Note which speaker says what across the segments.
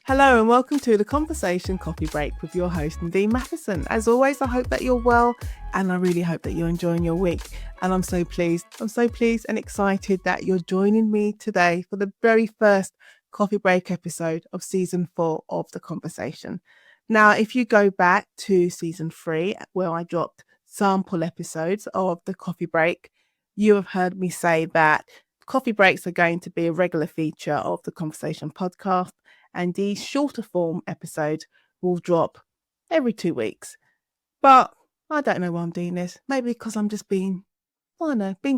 Speaker 1: Hello and welcome to the Conversation Coffee Break with your host Nadine Matheson. As always, I hope that you're well and I really hope that you're enjoying your week. And I'm so pleased and excited that you're joining me today for the very first coffee break episode of season 4 of the Conversation. Now, if you go back to season 3, where I dropped sample episodes of the coffee break, you have heard me say that coffee breaks are going to be a regular feature of the Conversation podcast. And these shorter form episodes will drop every 2 weeks. But I don't know why I'm doing this. Maybe because I'm just being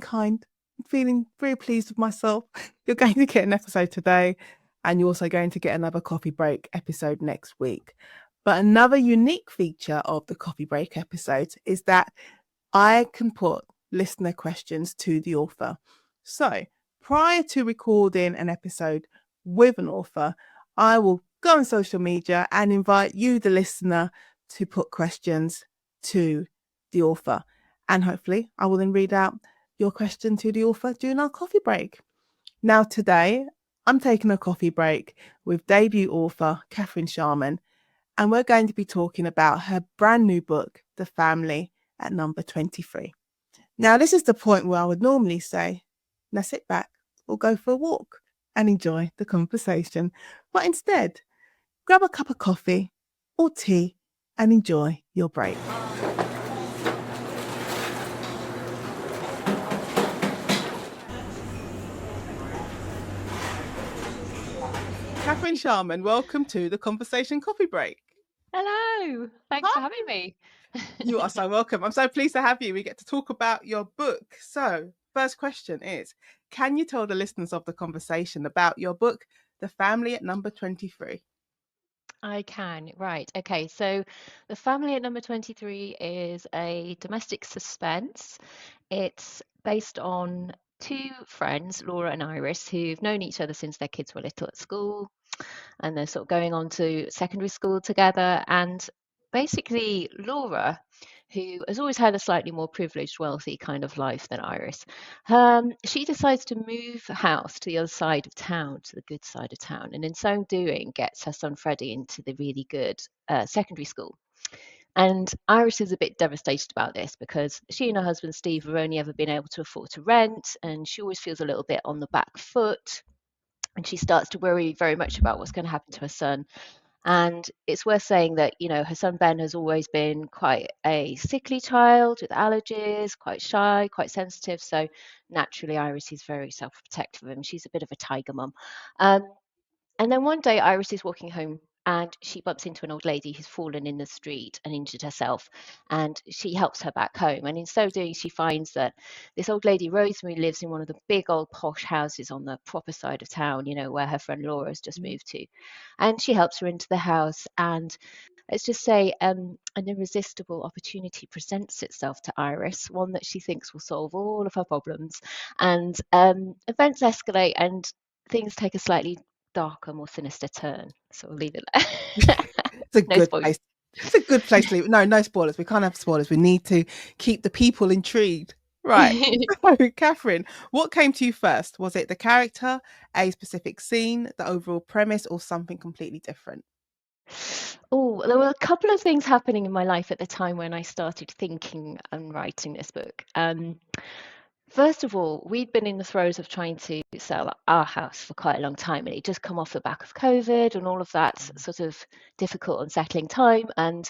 Speaker 1: kind, feeling very pleased with myself. You're going to get an episode today, and you're also going to get another coffee break episode next week. But another unique feature of the coffee break episodes is that I can put listener questions to the author. So prior to recording an episode with an author, I will go on social media and invite you, the listener, to put questions to the author. And hopefully I will then read out your question to the author during our coffee break. Now, today, I'm taking a coffee break with debut author Kathryn Sharman, and we're going to be talking about her brand new book, The Family at Number 23. Now, this is the point where I would normally say, now sit back or go for a walk and enjoy the conversation. But instead, grab a cup of coffee or tea and enjoy your break. Kathryn Sharman, welcome to the Conversation Coffee Break.
Speaker 2: Hello, thanks for having me.
Speaker 1: You are so welcome. I'm so pleased to have you. We get to talk about your book. So, first question is, can you tell the listeners of the Conversation about your book, The Family at Number 23?
Speaker 2: I can, right. Okay, so The Family at Number 23 is a domestic suspense. It's based on two friends, Laura and Iris, who've known each other since their kids were little at school, and they're sort of going on to secondary school together. And basically, Laura, who has always had a slightly more privileged, wealthy kind of life than Iris, she decides to move house to the other side of town, to the good side of town, and in so doing, gets her son Freddie into the really good secondary school. And Iris is a bit devastated about this because she and her husband Steve have only ever been able to afford to rent, and she always feels a little bit on the back foot. And she starts to worry very much about what's going to happen to her son. And it's worth saying that, her son Ben has always been quite a sickly child with allergies, quite shy, quite sensitive. So naturally, Iris is very self-protective of him. She's a bit of a tiger mum. And then one day, Iris is walking home and she bumps into an old lady who's fallen in the street and injured herself. And she helps her back home. And in so doing, she finds that this old lady, Rosemary, lives in one of the big old posh houses on the proper side of town, where her friend Laura has just moved to. And she helps her into the house. And let's just say an irresistible opportunity presents itself to Iris, one that she thinks will solve all of her problems. And events escalate and things take a slightly darker, more sinister turn. So we'll leave it there.
Speaker 1: It's a
Speaker 2: No
Speaker 1: good
Speaker 2: spoilers.
Speaker 1: place. It's a good place to leave. No spoilers. We can't have spoilers. We need to keep the people intrigued. Right. So, Kathryn, what came to you first? Was it the character, a specific scene, the overall premise, or something completely different?
Speaker 2: Oh, there were a couple of things happening in my life at the time when I started thinking and writing this book. First of all, we'd been in the throes of trying to sell our house for quite a long time, and it just come off the back of COVID and all of that sort of difficult, unsettling time. And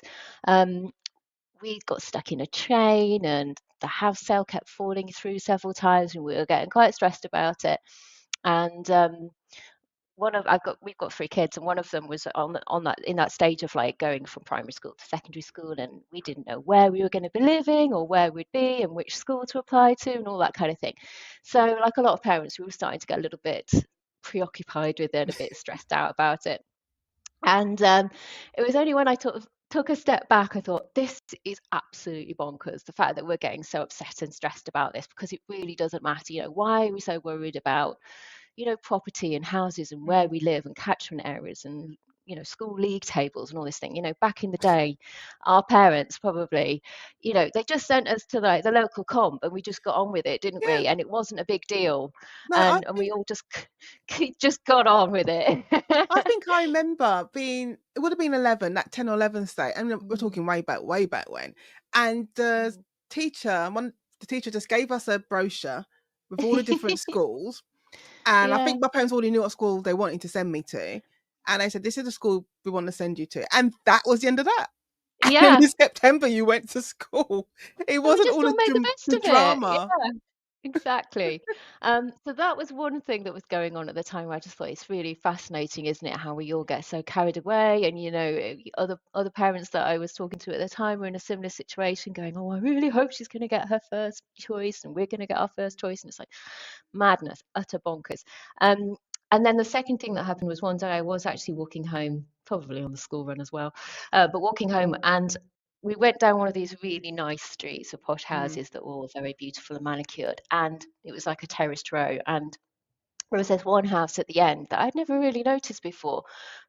Speaker 2: we got stuck in a chain, and the house sale kept falling through several times, and we were getting quite stressed about it. And we've got 3 kids, and one of them was on that in that stage of like going from primary school to secondary school, and we didn't know where we were going to be living or where we'd be and which school to apply to and all that kind of thing. So like a lot of parents, we were starting to get a little bit preoccupied with it, a bit stressed out about it. And it was only when I took a step back, I thought, this is absolutely bonkers. The fact that we're getting so upset and stressed about this, because it really doesn't matter. Why are we so worried about property and houses and where we live and catchment areas and school league tables and all this thing. Back in the day, our parents probably, they just sent us to like the local comp and we just got on with it, didn't
Speaker 1: Yeah.
Speaker 2: we? And it wasn't a big deal,
Speaker 1: No,
Speaker 2: and we all just just got on with it.
Speaker 1: I think I remember it would have been 11, that 10 or 11 state. And we're
Speaker 2: Mm,
Speaker 1: talking way back when. And
Speaker 2: mm.
Speaker 1: the teacher just gave us a brochure with all the different schools. And I
Speaker 2: Yeah,
Speaker 1: think my parents already knew what school they wanted to send me to. And they said, this is the school we want to send you to. And that was the end of that. And
Speaker 2: yeah.
Speaker 1: in September, you went to school. It
Speaker 2: And we
Speaker 1: wasn't
Speaker 2: just
Speaker 1: all
Speaker 2: all made the best
Speaker 1: the
Speaker 2: of it.
Speaker 1: drama.
Speaker 2: Yeah, exactly. So that was one thing that was going on at the time where I just thought it's really fascinating, isn't it, how we all get so carried away. And other parents that I was talking to at the time were in a similar situation, going, "Oh, I really hope she's going to get her first choice, and we're going to get our first choice." And it's like madness, utter bonkers. Um, and then the second thing that happened was one day I was actually walking home, probably on the school run as well, but walking home, and we went down one of these really nice streets of posh
Speaker 1: Mm,
Speaker 2: houses that were all very beautiful and manicured, and it was like a terraced row, and there was this one house at the end that I'd never really noticed before,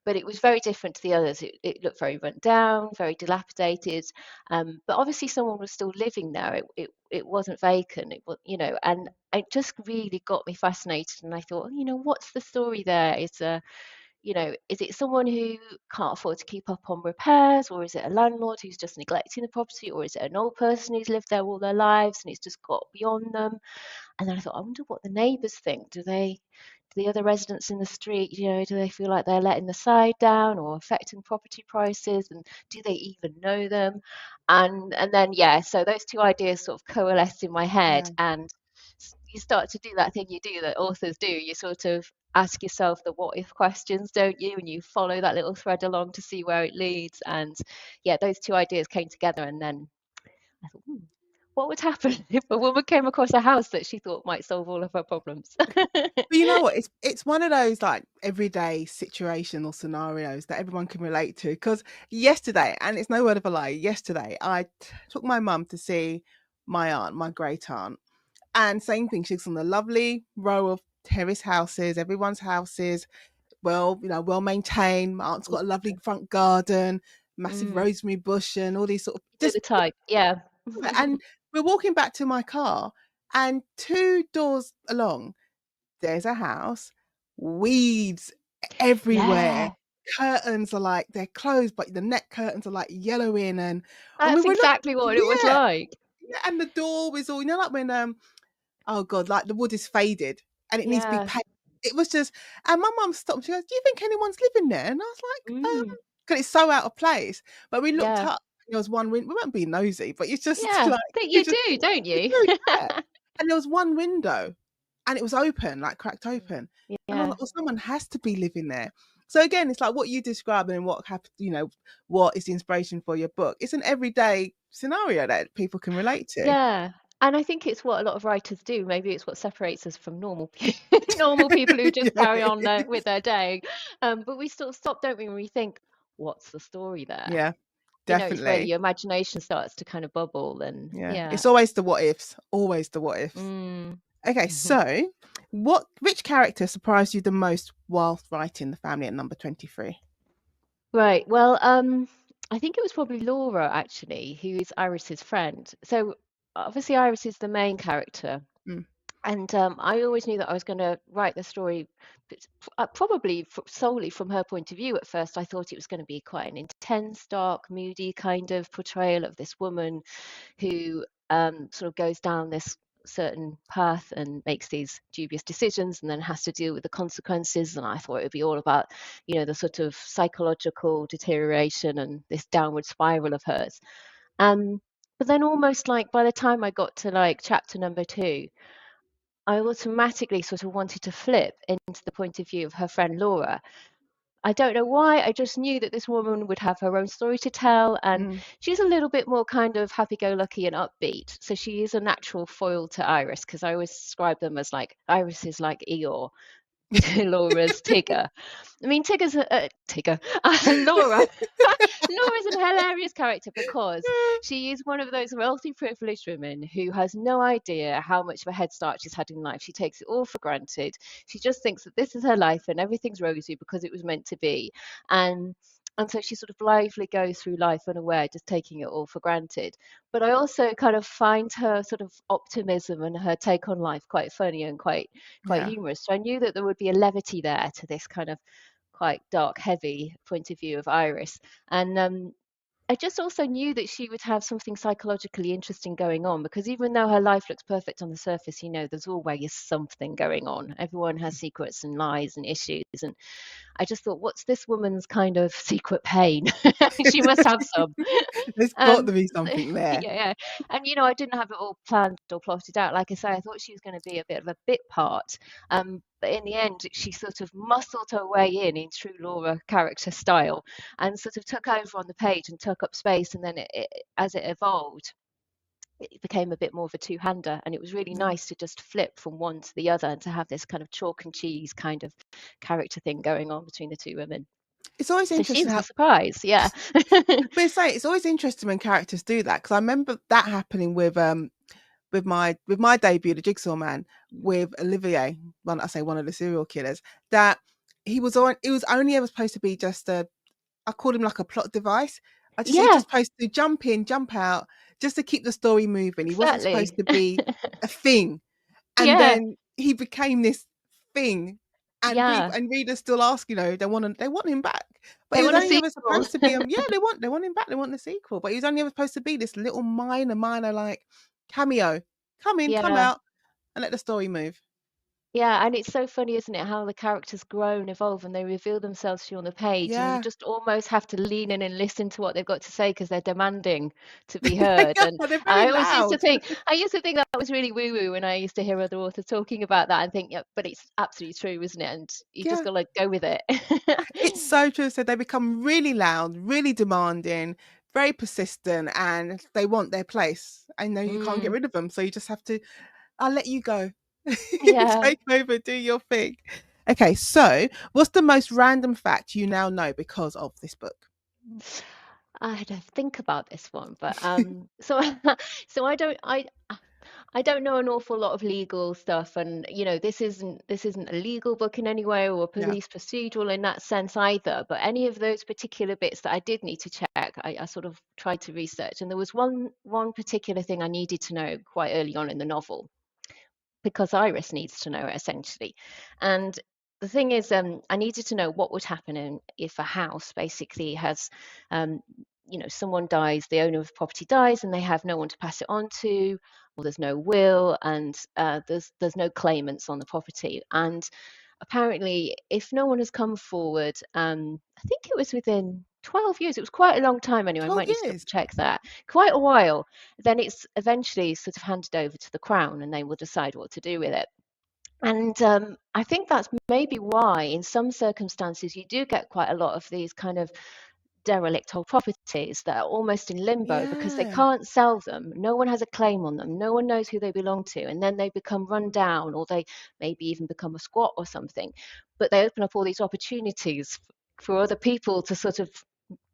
Speaker 2: but it was very different to the others. It looked very run down, very dilapidated, but obviously someone was still living there. It wasn't vacant. It was, and it just really got me fascinated. And I thought, what's the story there? Is it someone who can't afford to keep up on repairs, or is it a landlord who's just neglecting the property, or is it an old person who's lived there all their lives and it's just got beyond them? And then I thought, I wonder what the neighbours think. Do the other residents in the street, do they feel like they're letting the side down or affecting property prices? And do they even know them? And then, yeah, so those two ideas sort of coalesced in my head.
Speaker 1: yeah.
Speaker 2: And you start to do that thing you do that authors do. You sort of ask yourself the what if questions, don't you? And you follow that little thread along to see where it leads. And yeah, those two ideas came together. And then I thought, what would happen if a woman came across a house that she thought might solve all of her problems?
Speaker 1: But you know what? It's one of those like everyday situational scenarios that everyone can relate to. Because yesterday, and it's no word of a lie, yesterday took my mum to see my aunt, my great aunt, and same thing. She's on the lovely row of terrace houses, everyone's houses, well maintained. My aunt's got a lovely front garden, massive
Speaker 2: Mm,
Speaker 1: rosemary bush, and all these sort of
Speaker 2: you know
Speaker 1: just.
Speaker 2: the type, yeah.
Speaker 1: And we're walking back to my car, and two doors along there's a house, weeds everywhere.
Speaker 2: Yeah,
Speaker 1: Curtains are like they're closed, but the net curtains are like yellowing, and when we
Speaker 2: that's
Speaker 1: were look,
Speaker 2: exactly what it was
Speaker 1: yeah,
Speaker 2: like.
Speaker 1: yeah, and the door was all like when oh god, like the wood is faded and it needs to be
Speaker 2: Yeah.
Speaker 1: painted. It was just, and my mum stopped. She goes, "Do you think anyone's living there?" And I was like,
Speaker 2: Mm,
Speaker 1: because it's so out of place. But we looked
Speaker 2: yeah.
Speaker 1: up. There was one window. We weren't being nosy, but it's just
Speaker 2: Yeah.
Speaker 1: like
Speaker 2: That
Speaker 1: you
Speaker 2: you
Speaker 1: just
Speaker 2: do, don't
Speaker 1: you
Speaker 2: you?
Speaker 1: do, yeah. And there was one window, and it was open, like cracked
Speaker 2: Mm,
Speaker 1: open. And I was
Speaker 2: yeah.
Speaker 1: like, well, someone has to be living there. So again, it's like what you describe and what happened, what is the inspiration for your book. It's an everyday scenario that people can relate to.
Speaker 2: Yeah. And I think it's what a lot of writers do. Maybe it's what separates us from normal people who just
Speaker 1: Yeah,
Speaker 2: carry
Speaker 1: it
Speaker 2: on with
Speaker 1: is.
Speaker 2: their day. But we sort of stop, don't we, when we think, what's the story there?
Speaker 1: Yeah,
Speaker 2: It's where
Speaker 1: definitely.
Speaker 2: your imagination starts to kind of bubble and
Speaker 1: Yeah.
Speaker 2: yeah.
Speaker 1: It's always the what ifs. Always the what ifs.
Speaker 2: Mm.
Speaker 1: Okay, so which character surprised you the most whilst writing The Family at Number 23?
Speaker 2: Right. Well, I think it was probably Laura actually, who is Iris's friend. So obviously Iris is the main character,
Speaker 1: Mm,
Speaker 2: and I always knew that I was going to write the story, probably solely from her point of view. At first, I thought it was going to be quite an intense, dark, moody kind of portrayal of this woman who sort of goes down this certain path and makes these dubious decisions and then has to deal with the consequences. And I thought it would be all about, the sort of psychological deterioration and this downward spiral of hers. Um, but then almost like by the time I got to like chapter number 2, I automatically sort of wanted to flip into the point of view of her friend Laura. I don't know why. I just knew that this woman would have her own story to tell, and
Speaker 1: mm.
Speaker 2: she's a little bit more kind of happy-go-lucky and upbeat. So she is a natural foil to Iris, because I always describe them as like Iris is like Eeyore to Laura's Tigger. I mean, Tigger's Tigger, Laura. Laura's an hilarious character because she is one of those wealthy, privileged women who has no idea how much of a head start she's had in life. She takes it all for granted. She just thinks that this is her life and everything's rosy because it was meant to be. And and so she sort of blithely goes through life unaware, just taking it all for granted. But I also kind of find her sort of optimism and her take on life quite funny and quite
Speaker 1: Yeah,
Speaker 2: humorous. So I knew that there would be a levity there to this kind of quite dark, heavy point of view of Iris. And I just also knew that she would have something psychologically interesting going on because even though her life looks perfect on the surface, there's always something going on. Everyone has secrets and lies and issues. And I just thought, what's this woman's kind of secret pain? She must have some.
Speaker 1: there's got to
Speaker 2: Um,
Speaker 1: be
Speaker 2: so,
Speaker 1: something there.
Speaker 2: yeah. And I didn't have it all planned or plotted out. Like I say, I thought she was going to be a bit of a bit part. But in the end, she sort of muscled her way in true Laura character style, and sort of took over on the page and took up space. And then as it evolved, it became a bit more of a two-hander, and it was really
Speaker 1: Yeah.
Speaker 2: nice to just flip from one to the other and to have this kind of chalk and cheese kind of character thing going on between the two women.
Speaker 1: It's always
Speaker 2: So she
Speaker 1: interesting
Speaker 2: was
Speaker 1: how,
Speaker 2: a surprise, yeah.
Speaker 1: but it's always interesting when characters do that because I remember that happening with my debut, The Jigsaw Man, with Olivier. One I say one of the serial killers that he was on. It was only ever supposed to be just a. I called him like a plot device. He's
Speaker 2: Yeah,
Speaker 1: just supposed to jump in, jump out, just to keep the story moving. He wasn't supposed
Speaker 2: exactly.
Speaker 1: to be a thing. And
Speaker 2: Yeah,
Speaker 1: then he became this thing, and
Speaker 2: yeah.
Speaker 1: people and readers still ask, they want him back. But
Speaker 2: They
Speaker 1: he was
Speaker 2: want a
Speaker 1: only ever
Speaker 2: sequel.
Speaker 1: supposed to be, yeah, they want him back. They want the sequel. But he was only ever supposed to be this little minor like cameo. Come in, come
Speaker 2: Yeah.
Speaker 1: out, and let the story move.
Speaker 2: Yeah, and it's so funny, isn't it, how the characters grow and evolve and they reveal themselves to you on the page, and you
Speaker 1: Yeah,
Speaker 2: just almost have to lean in and listen to what they've got to say because they're demanding to be
Speaker 1: they
Speaker 2: heard. And
Speaker 1: are. They're very
Speaker 2: I always used to
Speaker 1: loud.
Speaker 2: think, that was really woo-woo when I used to hear other authors talking about that and think, yeah, but it's absolutely true, isn't it? And you just
Speaker 1: Yeah,
Speaker 2: got to go with it.
Speaker 1: it's so true. So they become really loud, really demanding, very persistent, and they want their place. I know you can't get
Speaker 2: Mm,
Speaker 1: rid of them, so you just have to. I'll let you go.
Speaker 2: yeah.
Speaker 1: Take over, do your thing. Okay, so what's the most random fact you now know because of this book?
Speaker 2: I had to think about this one, but so so I don't know an awful lot of legal stuff, and this isn't a legal book in any way or a
Speaker 1: Yeah.
Speaker 2: police procedural in that sense either. But any of those particular bits that I did need to check, I sort of tried to research, and there was one particular thing I needed to know quite early on in the novel because Iris needs to know it essentially. And the thing is, I needed to know what would happen if a house basically has, someone dies, the owner of the property dies, and they have no one to pass it on to, or there's no will, and there's no claimants on the property. And apparently, if no one has come forward, I think it was within 12 years, it was quite a long time anyway, I
Speaker 1: 12
Speaker 2: might need to double
Speaker 1: years.
Speaker 2: check that, quite a while, then it's eventually sort of handed over to the Crown and they will decide what to do with it. And I think that's maybe why, in some circumstances, you do get quite a lot of these kind of derelict old properties that are almost in limbo because they
Speaker 1: Yeah.
Speaker 2: can't sell them. No one has a claim on them. No one knows who they belong to. And then they become run down or they maybe even become a squat or something. But they open up all these opportunities for other people to sort of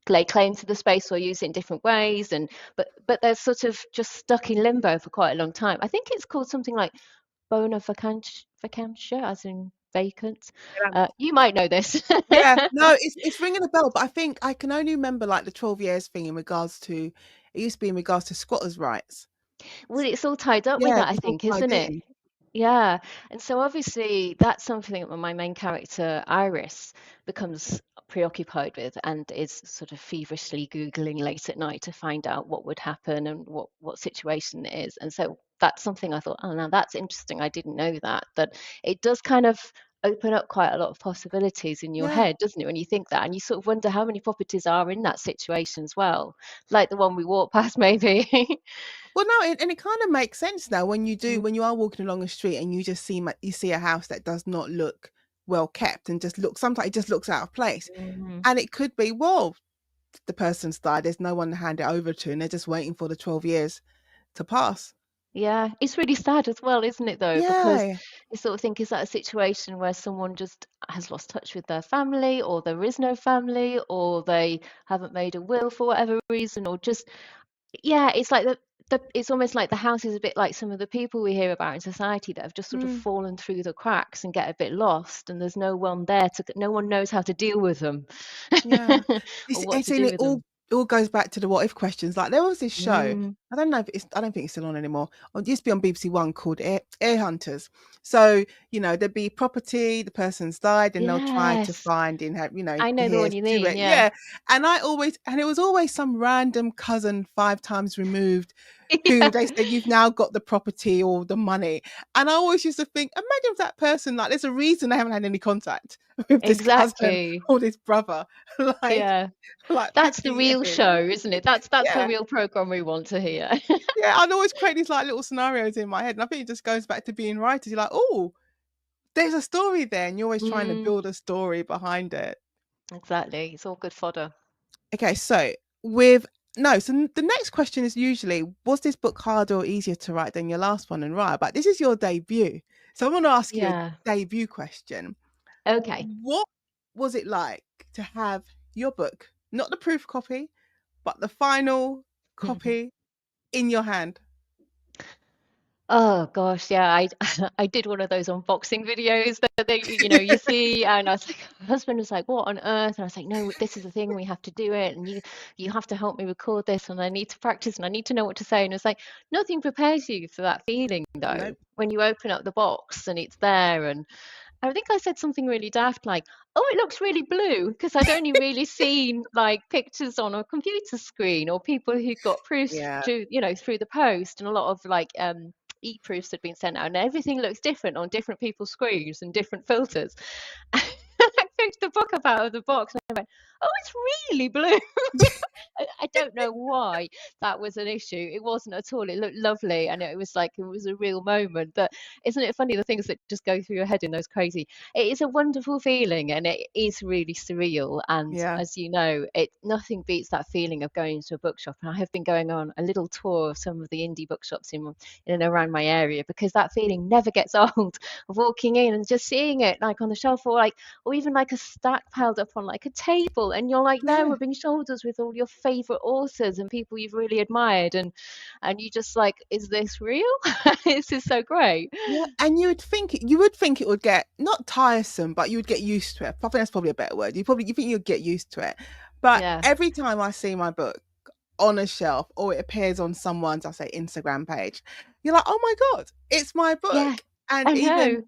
Speaker 2: lay claim to the space or use it in different ways. And but they're sort of just stuck in limbo for quite a long time. I think it's called something like bona vacantia, as in vacant. You might know this.
Speaker 1: Yeah. No, it's ringing a bell, but I think I can only remember like the 12 years thing in regards to it used to be in regards to squatters' rights.
Speaker 2: Well, it's all tied up with
Speaker 1: Yeah,
Speaker 2: that, I
Speaker 1: it's all
Speaker 2: think,
Speaker 1: tied
Speaker 2: isn't it?
Speaker 1: in.
Speaker 2: Yeah. And so obviously that's something that my main character, Iris, becomes preoccupied with and is sort of feverishly Googling late at night to find out what would happen and what situation it is. And so that's something I thought, oh, now that's interesting. I didn't know that. That it does kind of open up quite a lot of possibilities in your
Speaker 1: Yeah.
Speaker 2: head, doesn't it, when you think that? And you sort of wonder how many properties are in that situation as well, like the one we walk past, maybe.
Speaker 1: Well, no, and it kind of makes sense now
Speaker 2: Mm,
Speaker 1: when you are walking along a street and you just you see a house that does not look well kept and just looks sometimes it just looks out of place.
Speaker 2: mhm.
Speaker 1: And it could be, well, the person's died, there's no one to hand it over to, and they're just waiting for the 12 years to pass.
Speaker 2: Yeah, it's really sad as well, isn't it, though? Because
Speaker 1: Yeah.
Speaker 2: You sort of think, is that a situation where someone just has lost touch with their family, or there is no family, or they haven't made a will for whatever reason, or just, yeah, it's like it's almost like the house is a bit like some of the people we hear about in society that have just sort of
Speaker 1: Mm,
Speaker 2: fallen through the cracks and get a bit lost, and there's no one there to, no one knows how to deal with them
Speaker 1: yeah.
Speaker 2: or what
Speaker 1: It's
Speaker 2: to
Speaker 1: in
Speaker 2: do
Speaker 1: it
Speaker 2: with
Speaker 1: all
Speaker 2: them.
Speaker 1: goes back to the what if questions. Like there was this show,
Speaker 2: Mm,
Speaker 1: I don't know if it's I don't think it's still on anymore. It used to be on BBC One called Air Hunters. So, there'd be property, the person's died, and they'll try to
Speaker 2: yes,
Speaker 1: find
Speaker 2: I know the one
Speaker 1: heirs
Speaker 2: you
Speaker 1: to
Speaker 2: mean.
Speaker 1: it.
Speaker 2: Yeah.
Speaker 1: Yeah. And it was always some random cousin 5 times removed who
Speaker 2: Yeah,
Speaker 1: they said you've now got the property or the money. And I always used to think, imagine if that person, like, there's a reason they haven't had any contact with this cousin
Speaker 2: exactly.
Speaker 1: or this brother, like
Speaker 2: Yeah.
Speaker 1: like
Speaker 2: That's
Speaker 1: 50
Speaker 2: the real
Speaker 1: years.
Speaker 2: show, isn't it? That's the
Speaker 1: Yeah.
Speaker 2: real program we want to hear.
Speaker 1: Yeah. I'd always create these like little scenarios in my head. And I think it just goes back to being writers. You're like, oh, there's a story there, and you're always trying to
Speaker 2: Mm,
Speaker 1: build a story behind it.
Speaker 2: exactly. It's all good fodder.
Speaker 1: Okay, so with no, so the next question is usually, was this book harder or easier to write than your last one and write? But this is your debut. So I want to ask you a
Speaker 2: Yeah.
Speaker 1: debut question.
Speaker 2: Okay.
Speaker 1: What was it like to have your book, not the proof copy, but the final copy in your hand?
Speaker 2: Oh gosh, yeah, I I did one of those unboxing videos that you see, and I was like, my husband was like, "What on earth?" And I was like, "No, this is the thing, we have to do it, and you have to help me record this, and I need to practice, and I need to know what to say." And it's like nothing prepares you for that feeling though,
Speaker 1: Nope.
Speaker 2: when you open up the box and it's there, and I think I said something really daft like, "Oh, it looks really blue," because I'd only really seen like pictures on a computer screen or people who got proofs
Speaker 1: Yeah.
Speaker 2: through the post, and a lot of like e-proofs had been sent out, and everything looks different on different people's screens and different filters. I picked the book up out of the box and I went, "Oh, it's really blue." I don't know why that was an issue. It wasn't at all. It looked lovely, and it was like it was a real moment. But isn't it funny the things that just go through your head in those crazy? It is a wonderful feeling, and it is really surreal. And
Speaker 1: Yeah.
Speaker 2: as you know, it nothing beats that feeling of going into a bookshop. And I have been going on a little tour of some of the indie bookshops in and around my area because that feeling never gets old of walking in and just seeing it like on the shelf or even like a stack piled up on like a table, and you're like there
Speaker 1: Yeah.
Speaker 2: rubbing shoulders with all your favorite authors and people you've really admired, and you just like, is this real? This is so great.
Speaker 1: Yeah, and you would think it would get not tiresome, but you would get used to it. I think that's probably a better word. You think you'd get used to it. But
Speaker 2: Yeah,
Speaker 1: every time I see my book on a shelf or it appears on someone's, I say, Instagram page, you're like, oh my God, it's my
Speaker 2: yeah,
Speaker 1: book. And
Speaker 2: I know.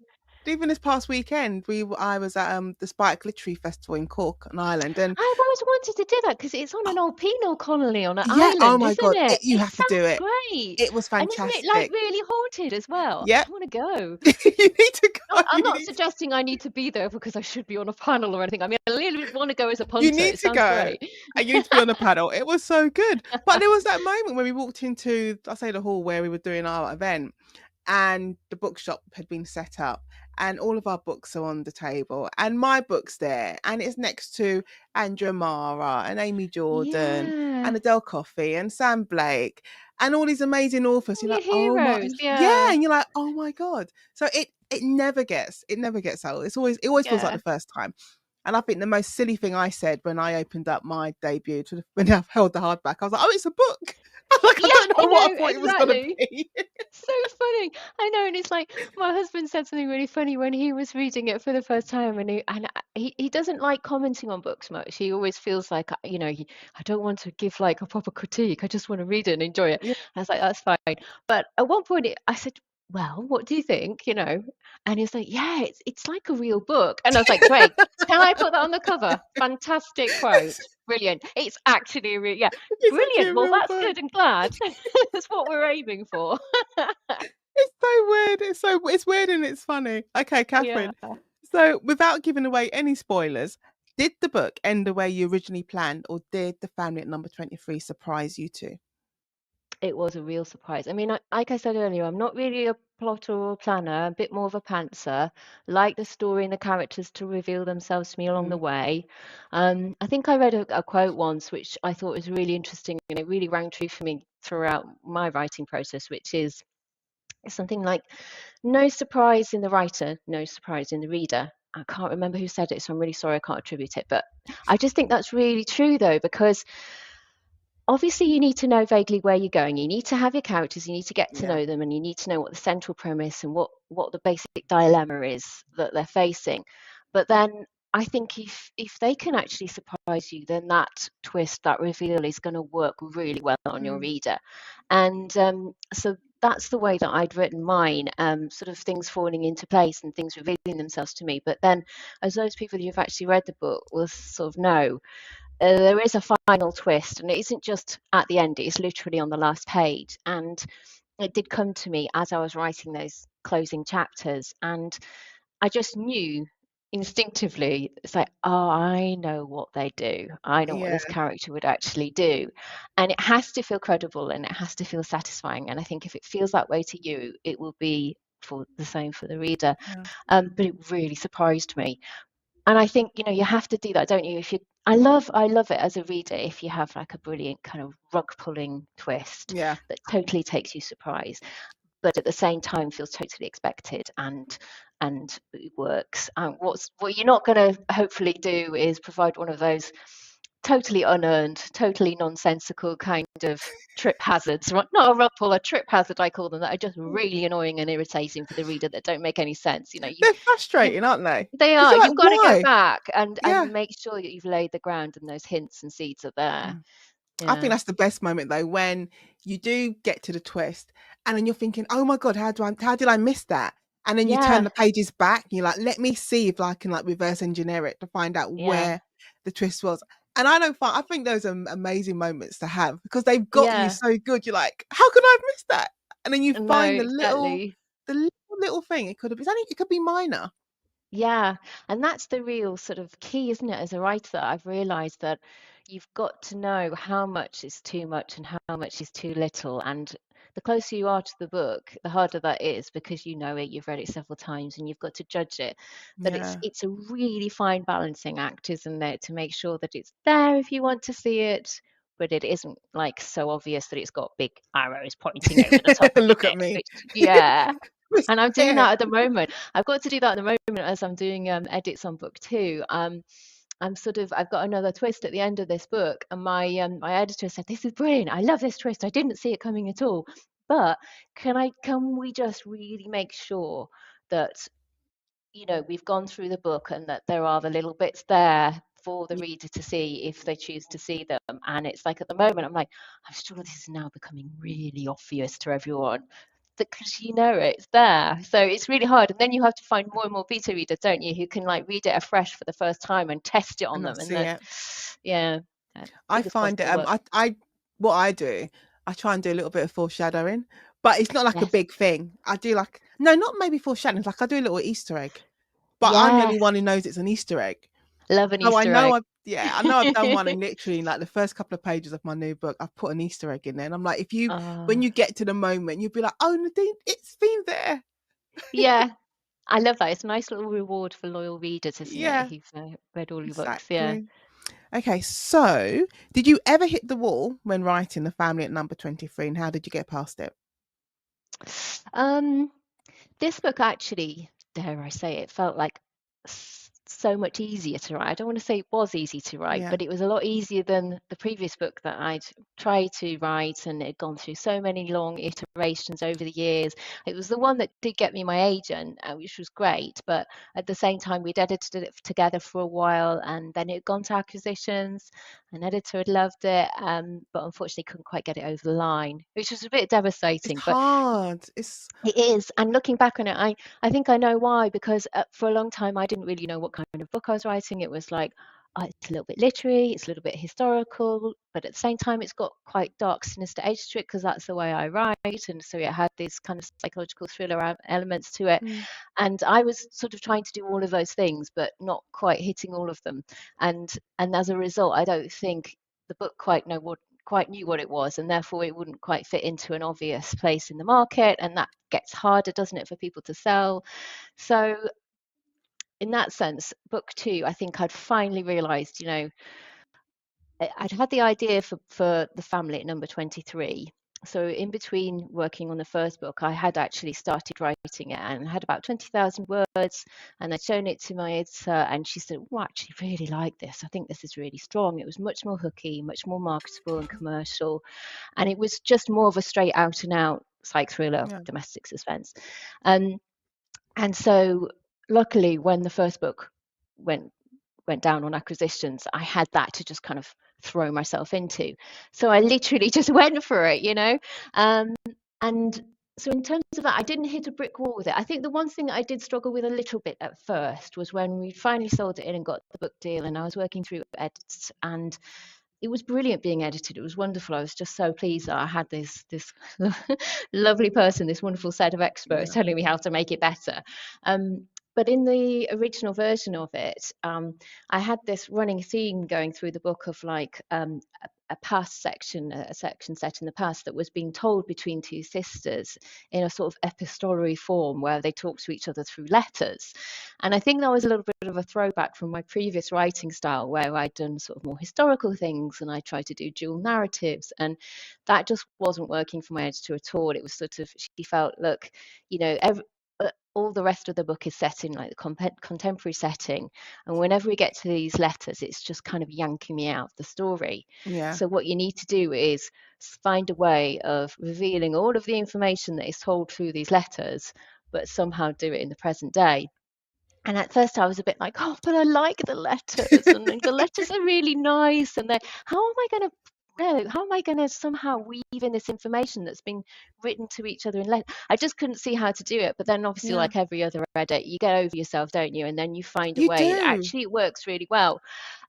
Speaker 1: even this past weekend, I was at the Spike Literary Festival in Cork on Ireland, and
Speaker 2: I've always wanted to do that because it's on an old penal colony on an
Speaker 1: yeah, oh
Speaker 2: island,
Speaker 1: my
Speaker 2: isn't
Speaker 1: God,
Speaker 2: it?
Speaker 1: you
Speaker 2: It
Speaker 1: have to do
Speaker 2: sounds
Speaker 1: it.
Speaker 2: great.
Speaker 1: It was
Speaker 2: And isn't it like
Speaker 1: fantastic.
Speaker 2: really haunted as well?
Speaker 1: Yeah,
Speaker 2: I want to go.
Speaker 1: you need to go.
Speaker 2: I'm not suggesting I need to be there because I should be on a panel or anything. I mean, I really want to go as a
Speaker 1: You
Speaker 2: punter.
Speaker 1: need
Speaker 2: It
Speaker 1: to
Speaker 2: sounds
Speaker 1: go,
Speaker 2: great.
Speaker 1: and you need to be on the panel. It was so good. But there was that moment when we walked into, I say, the hall where we were doing our event, and the bookshop had been set up, and all of our books are on the table, and my book's there, and it's next to Andrea Mara and Amy Jordan
Speaker 2: Yeah.
Speaker 1: and Adele Coffey and Sam Blake and all these amazing authors.
Speaker 2: All
Speaker 1: You're
Speaker 2: your
Speaker 1: like, oh my,
Speaker 2: heroes.
Speaker 1: yeah,
Speaker 2: Yeah.
Speaker 1: and you're like, oh my God. So it never gets old. It always feels like
Speaker 2: Yeah.
Speaker 1: the first time. And I think the most silly thing I said when I opened up my debut when I held the hardback, I was like, "Oh, it's a book." Like, I
Speaker 2: Yeah,
Speaker 1: don't
Speaker 2: I
Speaker 1: know what I
Speaker 2: know,
Speaker 1: thought it was gonna
Speaker 2: exactly.
Speaker 1: be.
Speaker 2: So funny. I know, and it's like my husband said something really funny when he was reading it for the first time, and he doesn't like commenting on books much. He always feels like I don't want to give like a proper critique. I just want to read it and enjoy it.
Speaker 1: Yeah.
Speaker 2: I was like, that's fine. But at one point, I said, "Well, what do you think?" And he's like, "Yeah, it's like a real book." And I was like, "Great. Can I put that on the cover? Fantastic quote.
Speaker 1: It's
Speaker 2: Brilliant. It's actually a real, yeah,
Speaker 1: it's actually
Speaker 2: brilliant.
Speaker 1: a
Speaker 2: Well,
Speaker 1: real
Speaker 2: that's
Speaker 1: book.
Speaker 2: good and glad. That's what we're aiming for."
Speaker 1: It's so weird. It's weird and it's funny. Okay,
Speaker 2: Yeah,
Speaker 1: Kathryn. So, without giving away any spoilers, did the book end the way you originally planned, or did the family at number 23 surprise you too?
Speaker 2: it was a real surprise. I mean, like I said earlier, I'm not really a plotter or a planner, a bit more of a pantser. Like the story and the characters to reveal themselves to me along the
Speaker 1: Mm.
Speaker 2: way. I think I read a quote once which I thought was really interesting, and it really rang true for me throughout my writing process, which is It's something like, no surprise in the writer, no surprise in the reader. I can't remember who said it, so I'm really sorry I can't attribute it. But I just think that's really true, though, because obviously you need to know vaguely where you're going. You need to have your characters, you need to get to
Speaker 1: Yeah.
Speaker 2: know them, and you need to know what the central premise and what the basic dilemma is that they're facing. But then I think if they can actually surprise you, then that twist, that reveal is going to work really well on your
Speaker 1: Mm.
Speaker 2: reader. And so that's the way that I'd written mine, sort of things falling into place and things revealing themselves to me. But then, as those people who've actually read the book will sort of know, there is a final twist, and it isn't just at the end, it's literally on the last page. And it did come to me as I was writing those closing chapters, and I just knew instinctively, it's like, oh, I know what they do. I know what
Speaker 1: Yeah.
Speaker 2: this character would actually do. And it has to feel credible and it has to feel satisfying. And I think if it feels that way to you, it will be for the same for the reader.
Speaker 1: Yeah.
Speaker 2: But it really surprised me. And I think, you have to do that, don't you? If you I love it as a reader if you have like a brilliant kind of rug pulling twist
Speaker 1: Yeah.
Speaker 2: that totally takes you surprise, but at the same time feels totally expected and it works. What you're not going to hopefully do is provide one of those totally unearned, totally nonsensical kind of trip hazards, right? Not a rug pull, a trip hazard, I call them, that are just really annoying and irritating for the reader that don't make any sense.
Speaker 1: They're
Speaker 2: You
Speaker 1: frustrating, aren't they?
Speaker 2: they
Speaker 1: Because
Speaker 2: are.
Speaker 1: you're like,
Speaker 2: You've got to go
Speaker 1: why?
Speaker 2: back and
Speaker 1: Yeah.
Speaker 2: make sure that you've laid the ground and those hints and seeds are there.
Speaker 1: Mm. I think
Speaker 2: Yeah.
Speaker 1: that's the best moment though, when you do get to the twist and then you're thinking, oh my God, how did I miss that? And then you turn
Speaker 2: Yeah.
Speaker 1: the pages back and you're like, let me see if I can like reverse engineer it to find out
Speaker 2: Yeah.
Speaker 1: where the twist was. And I think those are amazing moments to have because they've got you
Speaker 2: Yeah.
Speaker 1: so good. You're like, how could I have missed that? And then you
Speaker 2: No,
Speaker 1: find
Speaker 2: exactly.
Speaker 1: the little thing. It could be minor.
Speaker 2: Yeah, and that's the real sort of key, isn't it? As a writer, I've realized that you've got to know how much is too much and how much is too little. And the closer you are to the book, the harder that is because you know it, you've read it several times, and you've got to judge it. That it's
Speaker 1: Yeah.
Speaker 2: it's a really fine balancing act, isn't it? To make sure that it's there if you want to see it, but it isn't like so obvious that it's got big arrows pointing over the top of
Speaker 1: Look
Speaker 2: it.
Speaker 1: at me.
Speaker 2: Yeah.
Speaker 1: Miss
Speaker 2: And I'm doing
Speaker 1: Hair.
Speaker 2: that at the moment. I've got to do that at the moment as I'm doing edits on book two. I've got another twist at the end of this book, and my editor said, "This is brilliant. I love this twist. I didn't see it coming at all. But can we just really make sure that we've gone through the book and that there are the little bits there for the
Speaker 1: Yeah,
Speaker 2: reader to see if they choose to see them?" And it's like at the moment, I'm like, I'm sure this is now becoming really obvious to everyone because it's there. So it's really hard. And then you have to find more and more beta readers, don't you, who can like read it afresh for the first time and test it on
Speaker 1: and not
Speaker 2: them. And
Speaker 1: see
Speaker 2: then,
Speaker 1: it.
Speaker 2: yeah,
Speaker 1: I
Speaker 2: fingers crossed
Speaker 1: find it
Speaker 2: it'll work.
Speaker 1: I what I do, I try and do a little bit of foreshadowing, but it's not like a
Speaker 2: Yes.
Speaker 1: big thing. I do like no, not maybe foreshadowing, it's like I do a little Easter egg. But I'm the only
Speaker 2: Yes.
Speaker 1: one who knows it's an Easter egg.
Speaker 2: Love an
Speaker 1: So
Speaker 2: Easter egg.
Speaker 1: I know I've done one and literally like the first couple of pages of my new book, I've put an Easter egg in there. And I'm like, if you when
Speaker 2: Oh,
Speaker 1: you get to the moment, you'll be like, oh Nadine, it's been there.
Speaker 2: yeah. I love that. It's a nice little reward for loyal readers, isn't it?
Speaker 1: Yeah,
Speaker 2: Who've read all your books. Yeah.
Speaker 1: exactly. Okay, so did you ever hit the wall when writing The Family at Number 23 and how did you get past it?
Speaker 2: Um, This book actually, dare I say it, felt like so much easier to write. I don't want to say it was easy to write,
Speaker 1: Yeah.
Speaker 2: but it was a lot easier than the previous book that I'd tried to write, and it had gone through so many long iterations over the years. It was the one that did get me my agent, which was great, but at the same time, we'd edited it together for a while, and then it had gone to acquisitions. An editor had loved it, but unfortunately couldn't quite get it over the line, which was a bit
Speaker 1: It's
Speaker 2: devastating. But
Speaker 1: hard. It's
Speaker 2: it is, and looking back on it, I think I know why, because for a long time I didn't really know what kind of book I was writing. It was like, it's a little bit literary, it's a little bit historical, but at the same time it's got quite dark, sinister edge to it because that's the way I write, and so it had these kind of psychological thriller elements to it.
Speaker 1: mm,
Speaker 2: And I was sort of trying to do all of those things, but not quite hitting all of them. And as a result, I don't think the book quite knew what it was, and therefore it wouldn't quite fit into an obvious place in the market, and that gets harder, doesn't it, for people to sell. So in that sense, book two, I think I'd finally realized, I'd had the idea for the family at number 23, So in between working on the first book, I had actually started writing it and had about 20,000 words, and I'd shown it to my editor, and she said, "Oh, I actually really like this. I think this is really strong." It was much more hooky, much more marketable and commercial, and it was just more of a straight out and out psych thriller,
Speaker 1: Yeah.
Speaker 2: domestic suspense. Um, and so luckily when the first book went down on acquisitions, I had that to just kind of throw myself into. So I literally just went for it, you know. Um, and so in terms of that, I didn't hit a brick wall with it. I think the one thing I did struggle with a little bit at first was when we finally sold it in and got the book deal, and I was working through edits, and it was brilliant being edited. It was wonderful. I was just so pleased that I had this lovely person, this wonderful set of experts
Speaker 1: Yeah.
Speaker 2: telling me how to make it better. Um, but in the original version of it, I had this running theme going through the book of like a past section, a section set in the past that was being told between two sisters in a sort of epistolary form where they talk to each other through letters. And I think that was a little bit of a throwback from my previous writing style where I'd done sort of more historical things and I tried to do dual narratives. And that just wasn't working for my editor at all. It was sort of, she felt, look, you know, all the rest of the book is set in like the contemporary setting, and whenever we get to these letters, it's just kind of yanking me out of the story.
Speaker 1: Yeah.
Speaker 2: So what you need to do is find a way of revealing all of the information that is told through these letters, but somehow do it in the present day. And at first I was a bit like, oh, but I like the letters, and the letters are really nice, and they, how am I going to, no, how am I going to somehow weave in this information that's been written to each other in letters? I just couldn't see how to do it. But then obviously,
Speaker 1: Yeah.
Speaker 2: like every other edit, you get over yourself, don't you? And then you find a
Speaker 1: You
Speaker 2: way.
Speaker 1: do.
Speaker 2: Actually, it works really well.